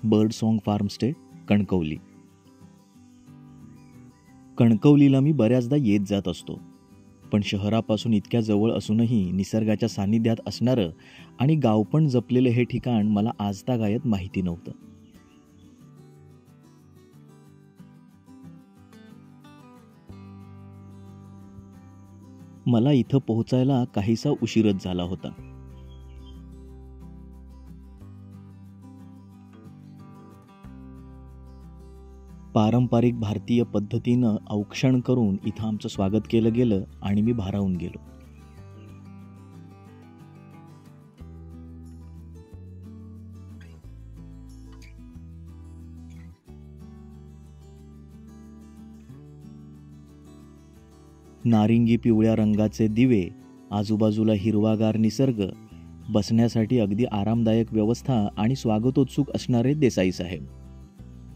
Bird song farmstay Kankavli. कणकवलीला मी बऱ्याचदा येत जात असतो, पण शहरापासून इतक्या जवळ असूनही निसर्गाच्या सानिध्यात असणारं आणि गावपण जपलेलं हे ठिकाण मला आजतागायत माहिती नव्हतं. मला इथं पोहोचायला काहीसा उशीरच झाला होता. पारंपरिक भारतीय पद्धतीनं औक्षण करून इथं आमचं स्वागत केलं गेलं आणि मी भारावून गेलो. नारिंगी पिवळ्या रंगाचे दिवे, आजूबाजूला हिरवागार निसर्ग, बसण्यासाठी अगदी आरामदायक व्यवस्था आणि स्वागतोत्सुक असणारे देसाई साहेब.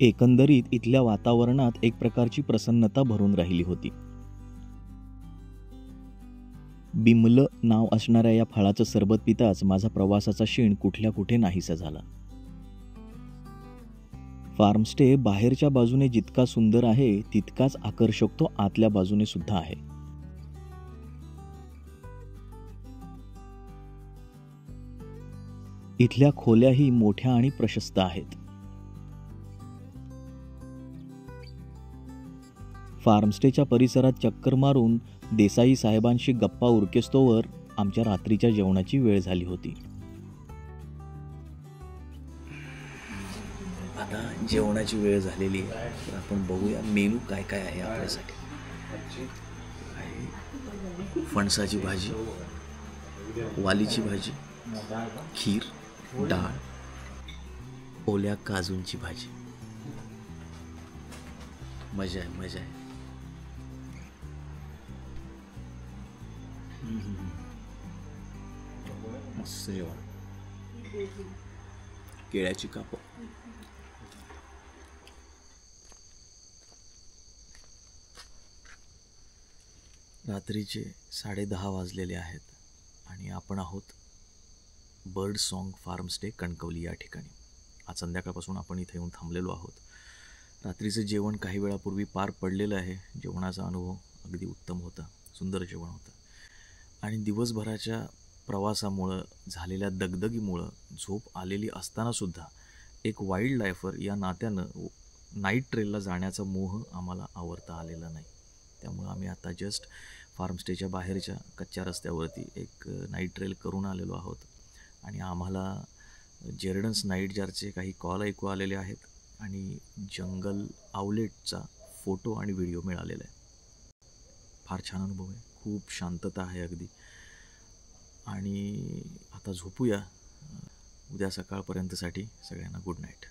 एकंदरीत इथल्या वातावरणात एक प्रकारची प्रसन्नता भरून राहिली होती. बिमल नाव असणाऱ्या या फळाचं सरबत पिताच माझा प्रवासाचा शीण कुठल्या कुठे नाहीसा झाला. फार्मस्टे बाहेरच्या बाजूने जितका सुंदर आहे तितकाच आकर्षक तो आतल्या बाजूने सुद्धा आहे. इथल्या खोल्याही मोठ्या आणि प्रशस्त आहेत. फार्मस्टेच्या परिसरात चक्कर मारून देसाई साहेबांशी गप्पा उरकेस्तोवर आमच्या रात्रीच्या जेवणाची वेळ झाली होती. आता जेवणाची वेळ झालेली आहे, तर आपण बघूया मेनू काय काय आहे आपल्यासाठी. फणसाची भाजी, वालीची भाजी, खीर, डाळ, ओल्या काजूंची भाजी. मजा आहे, मजा आहे. मस्त जेवण. केळ्याची काप. रात्रीचे 10:30 वाजलेले आहेत आणि आपण आहोत बर्ड सॉन्ग फार्मस्टे कणकवली या ठिकाणी. आज संध्याकाळपासून आपण इथे येऊन थांबलेलो आहोत. रात्रीचं जेवण काही वेळापूर्वी पार पडलेलं आहे. जेवणाचा अनुभव अगदी उत्तम होता, सुंदर जेवण होतं. आणि दिवसभराच्या प्रवासामुळं झालेल्या दगदगीमुळं झोप आलेली असतानासुद्धा एक वाईल्ड लाईफर या नात्यानं नाईट ट्रेलला जाण्याचा मोह आम्हाला आवरता आलेला नाही. त्यामुळं आम्ही आता जस्ट फार्मस्टेच्या बाहेरच्या कच्च्या रस्त्यावरती एक नाईट ट्रेल करून आलेलो आहोत. आणि आम्हाला जेरडन्स नाईट जारचे काही कॉल ऐकू आलेले आहेत आणि जंगल आउलेटचा फोटो आणि व्हिडिओ मिळालेला आहे. फार छान अनुभव आहे, खूप शांतता आहे अगदी. आणि आता झोपूया. उद्या सकाळपर्यंतसाठी सगळ्यांना गुड नाईट.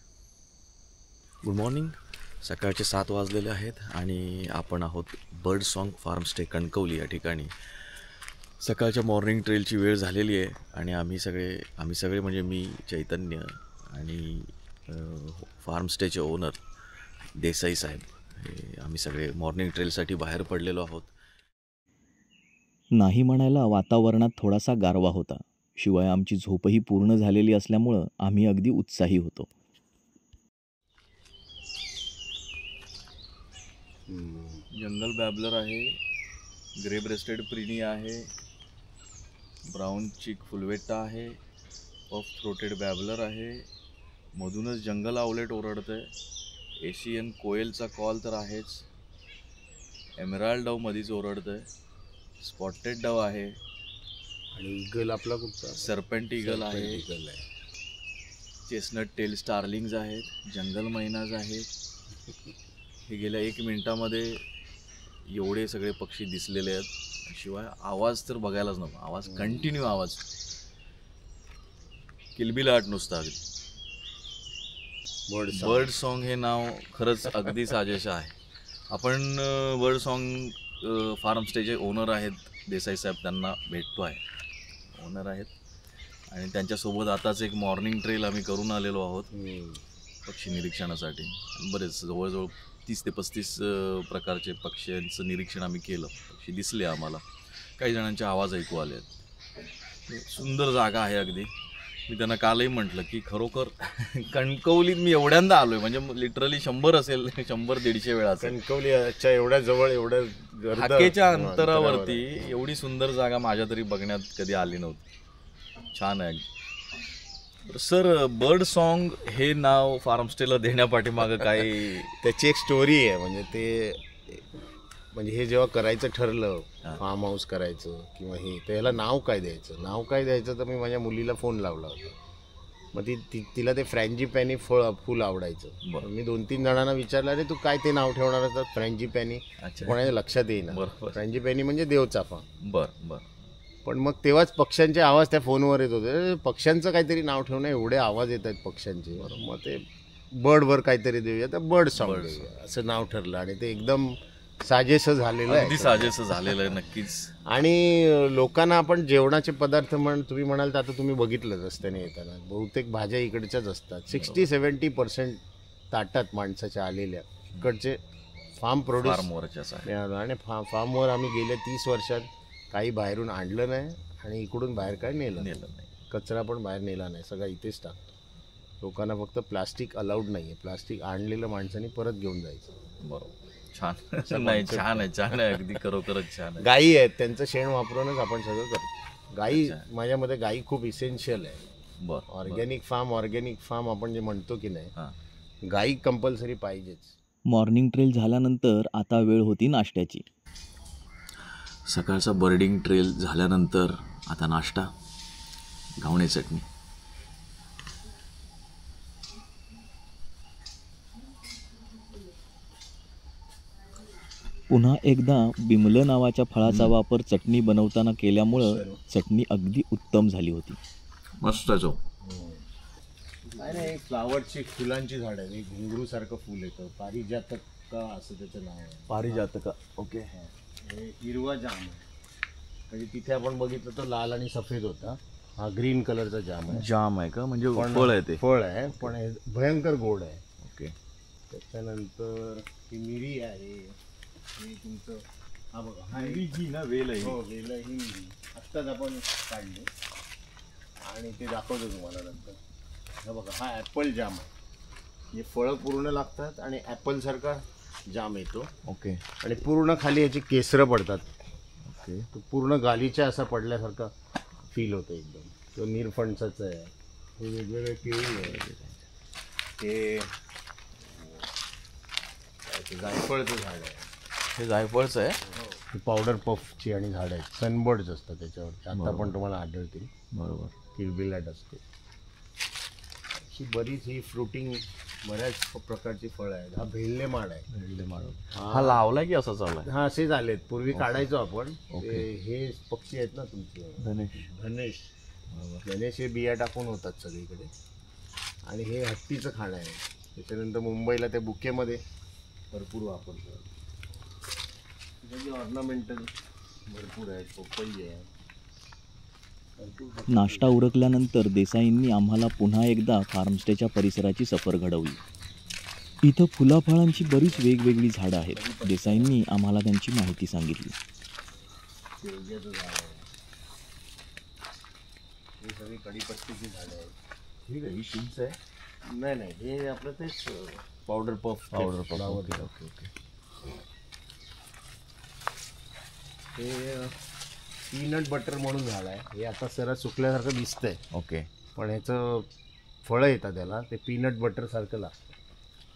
Good morning. सकाळचे 7 वाजलेले आहेत आणि आपण आहोत बर्ड सॉन्ग फार्मस्टे कणकवली या ठिकाणी. सकाळच्या मॉर्निंग ट्रेलची वेळ झालेली आहे आणि आम्ही सगळे म्हणजे मी, चैतन्य आणि फार्मस्टेचे ओनर देसाई साहेब, हे आम्ही सगळे मॉर्निंग ट्रेलसाठी बाहेर पडलेलो आहोत. नाही म्हणायला वातावरणात थोडासा गारवा होता. शिवाय आमची झोपही पूर्ण झालेली असल्यामुळं आम्ही अगदी उत्साही होतो. जंगल बॅबलर आहे, ग्रे ब्रेस्टेड प्रिनी आहे, ब्राऊन चिक फुलवेट्टा आहे, पफ थ्रोटेड बॅबलर आहे, मधूनच जंगल आउलेट ओरडतं आहे, एशियन कोयलचा कॉल तर आहेच, एमराल्ड डव मधीच ओरडतं आहे, स्पॉटेड डव आहे आणि ईगल आपला कुठचा, सर्पेंट ईगल आहे, चेस्टनट टेल स्टार्लिंग्ज आहेत, जंगल मैनाज आहेत. हे गेल्या 1 मिनिटामध्ये एवढे सगळे पक्षी दिसलेले आहेत. शिवाय आवाज तर बघायलाच नको. आवाज कंटिन्यू आवाज, किलबिलाट नुसता अगदी. बर्ड सॉन्ग हे नाव खरंच अगदी साजेश आहे. आपण बर्ड सॉन्ग फार्मस्टेचे ओनर आहेत देसाई साहेब, त्यांना भेटतो आहे. ओनर आहेत आणि त्यांच्यासोबत आताच एक मॉर्निंग ट्रेल आम्ही करून आलेलो आहोत पक्षी निरीक्षणासाठी. बरेच जवळजवळ 30 ते 35 प्रकारचे पक्ष्यांचं निरीक्षण आम्ही केलं. पक्षी दिसले आम्हाला, काही जणांचे आवाज ऐकू आले आहेत. सुंदर जागा आहे अगदी. मी त्यांना कालही म्हटलं की खरोखर कणकवलीत मी एवढ्यांदा आलोय, म्हणजे लिटरली 100 असेल, 100-150 वेळा असेल. कणकवलीच्या एवढ्या जवळ एवढ्या हाकेच्या अंतरावरती एवढी सुंदर जागा माझ्या तरी बघण्यात कधी आली नव्हती. छान आहे. सर, बर्ड सॉन्ग हे नाव फार्मस्टेला देण्यापाठीमागं काय? त्याची एक स्टोरी आहे. म्हणजे हे जेव्हा करायचं ठरलं, फार्म हाऊस करायचं किंवा हे, तर ह्याला नाव काय द्यायचं तर मी माझ्या मुलीला फोन लावला होता. मग तिला ते फ्रँजीपॅनी फुल आवडायचं. मी 2-3 जणांना विचारलं, अरे तू काय ते नाव ठेवणार तर फ्रँजीपॅनी, कोणाच्या लक्षात येईना. फ्रँजीपॅनी म्हणजे देवचाफा. बरं. पण मग तेव्हाच पक्ष्यांचे आवाज त्या फोनवर येत होते. पक्ष्यांचं काहीतरी नाव ठेवणं, एवढे आवाज येत आहेत पक्ष्यांचे. मग ते बर्डवर काहीतरी देऊया, तर बर्ड सॉन्ग देऊया असं नाव ठरलं. आणि ते एकदम साजेसं झालेलं आहे. साजेसं झालेलं आहे नक्कीच. आणि लोकांना आपण जेवणाचे पदार्थ तुम्ही म्हणाल तर आता तुम्ही बघितलं रस्त्याने येताना बहुतेक भाज्या इकडच्याच असतात. 60-70% ताटात माणसाच्या आलेल्या इकडचे फार्म प्रोड्यूस. आणि फार्मवर आम्ही गेल्या 30 वर्षात काही बाहेरून आणलं नाही आणि इकडून बाहेर काय नेलं नाही. कचरा पण बाहेर नेला नाही, सगळा इथेच टाकतो. लोकांना फक्त प्लास्टिक अलाउड नाही आहे. प्लास्टिक आणलेलं माणसांनी परत घेऊन जायचं. बरोबर. छान. नाही, छान आहे अगदी, खरोखरच छान आहे. गायी आहेत, त्यांचं शेण वापरूनच आपण सगळं करतो. गायी, माझ्यामध्ये गायी खूप इसेन्शियल आहे. ऑर्गॅनिक फार्म आपण जे म्हणतो की नाही, गायी कंपल्सरी पाहिजेच. मॉर्निंग ट्रेल झाल्यानंतर आता वेळ होती नाश्त्याची. सकाळचा बर्डिंग ट्रेल झाल्यानंतर आता नाश्ता, घावणे चटणी. पुन्हा एकदा बिमलं नावाच्या फळाचा वापर चटणी बनवताना केल्यामुळं चटणी अगदी उत्तम झाली होती. मस्त. नाही, फ्लावरची फुलांची झाड आहे. एक घुंगरू सारखं फुल येतं, पारिजातका असं त्याचं नाव आहे. पारिजातका. ओके. हे हिरवा जाम आहे. म्हणजे तिथे आपण बघितलं तर लाल आणि सफेद होता. हा ग्रीन कलरचा जाम आहे का? म्हणजे फळ आहे ते? फळ आहे, पण हे भयंकर गोड आहे. ओके. त्याच्यानंतर ही मिरी आहे. हे तुमचं, हा बघा, हा मिरीची ना वेल आहे. हो, वेल आहे ही मिरी. आत्ताच आपण काढली आणि ते दाखवतो तुम्हाला नंतर. हा बघा, हा ॲपल जाम आहे. हे फळं पूर्ण लागतात आणि ॲपलसारखा जाम येतो. ओके. आणि पूर्ण खाली याची केसरं पडतात. ओके. तो पूर्ण गालीच्या असा पडल्यासारखा फील होतं एकदम. तो निरफणसाचं आहे. हे वेगवेगळे केळी आहे. हे जायफळचं झाड आहे. हे जायफळचं आहे. ही पावडर पफची आणि झाडं आहेत. सनबर्ड्स असतात त्याच्यावरती. आता पण तुम्हाला आढळतील. बरोबर. किलबिलाट असते. ही बरीच ही फ्रुटिंग बऱ्याच प्रकारची फळं आहेत. हा भेल्ले माड आहे. हा लावलाय की असा चाललाय? हा, असेच आलेत. पूर्वी काढायचो आपण. हे पक्षी आहेत ना तुमचे, धनेश हे बिया टाकून होतात सगळीकडे. आणि हे हत्तीचं खाणं आहे. त्याच्यानंतर मुंबईला ते बुकेमध्ये भरपूर वापरतात. ऑर्नामेंटल भरपूर आहेत. पपई आहे. नाश्ता उरकल्यानंतर देसाईंनी आम्हाला पुन्हा एकदा फार्मस्टेच्या परिसराची सफर घडवली. इथं फुलाफळांची बरीच वेगवेगळी झाडं आहेत. देसाईंनी आम्हाला त्यांची माहिती सांगितली. शेवग्याचं झाड आहे. ही सगळी कढीपत्त्याची झाडं आहेत. ठीक आहे. ही चिंच आहे? नाही, हे आपलं तेच पावडर पफ. ओके. हे पीनट बटर म्हणून झाड आहे. हे आता सरळ सुकल्यासारखं दिसतंय. ओके. पण ह्याचं फळं येतात त्याला, ते पीनट बटर सारखं लागतं.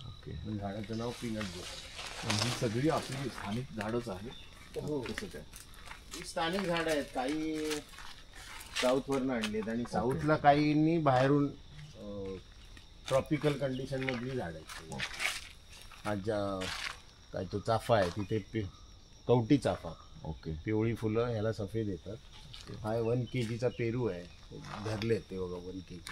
ओके. पण झाडाचं नाव पीनट बटर. ही सगळी आपली स्थानिक झाडच आहेत. हो, कसं काय? ही स्थानिक झाडं आहेत. काही साऊथवरनं आणली आहेत आणि साऊथला काहींनी बाहेरून ट्रॉपिकल कंडिशनमधली झाडं आहेत. हा काय तो चाफा आहे तिथे, कवटी चाफा. ओके. पिवळी फुलं, ह्याला सफेद येतात. हा 1 kgचा पेरू आहे. धरले ते बघा 1 kg.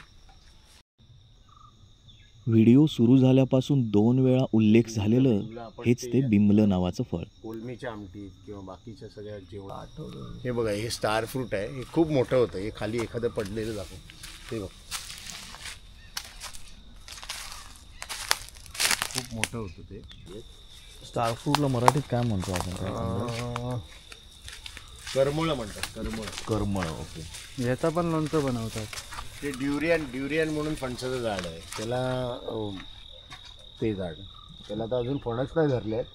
व्हिडिओ सुरू झाल्यापासून 2 वेळा उल्लेख झालेलं हेच ते बिमलं नावाचं फळ. कोलमीच्या आमटी किंवा बाकीच्या सगळ्या जेवण. हे बघा, हे स्टार फ्रूट आहे. हे खूप मोठं होतं. हे खाली एखादं पडलेलं दाखव. ते बघ, खूप मोठं होतं ते. स्टार फ्रूटला मराठीत काय म्हणतो आपण? करमळ म्हणतात. करमळ. करमळ. ओके. याचा पण लोणचं बनवतात. ते ड्युरियन म्हणून फणसाचं झाड आहे, त्याला ते झाड त्याला तर अजून फणस नाही धरले आहेत.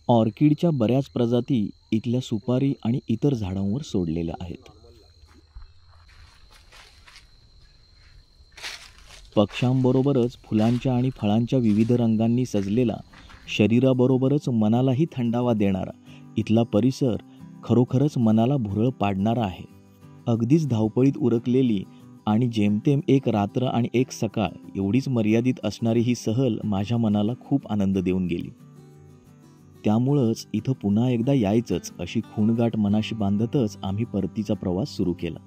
ऑर्किडच्या बऱ्याच प्रजाती इथल्या सुपारी आणि इतर झाडांवर सोडलेल्या आहेत. पक्ष्यांबरोबरच फुलांच्या आणि फळांच्या विविध रंगांनी सजलेला, शरीराबरोबरच मनालाही थंडावा देणारा इथला परिसर खरोखरच मनाला भुरळ पाडणारा आहे. अगदीच धावपळीत उरकलेली आणि जेमतेम एक रात्र आणि एक सकाळ एवढीच मर्यादित असणारी ही सहल माझ्या मनाला खूप आनंद देऊन गेली. त्यामुळंच इथं पुन्हा एकदा यायचंच अशी खूणगाठ मनाशी बांधतच आम्ही परतीचा प्रवास सुरू केला.